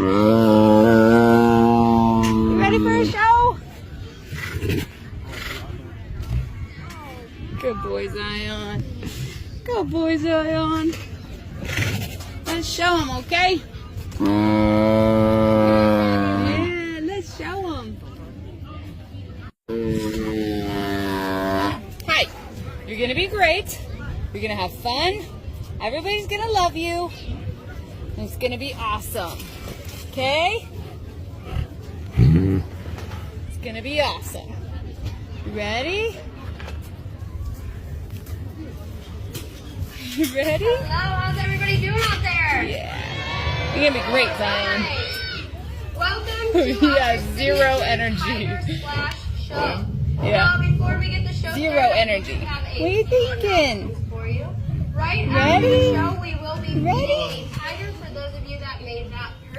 You ready for a show? Good boy, Zion. Good boy, Zion. Let's show him, okay? Yeah, let's show him. Hi. You're gonna be great. You're gonna have fun. Everybody's gonna love you. It's gonna be awesome. Okay? It's gonna be awesome. You ready? You ready? Hello, how's everybody doing out there? Yeah. You're gonna be great, Zion. Welcome to He has zero energy. Show. Yeah. Before we get the show Zero started, energy. we have a What are you thinking? for you. Right Ready? after the show, we will be Ready? meeting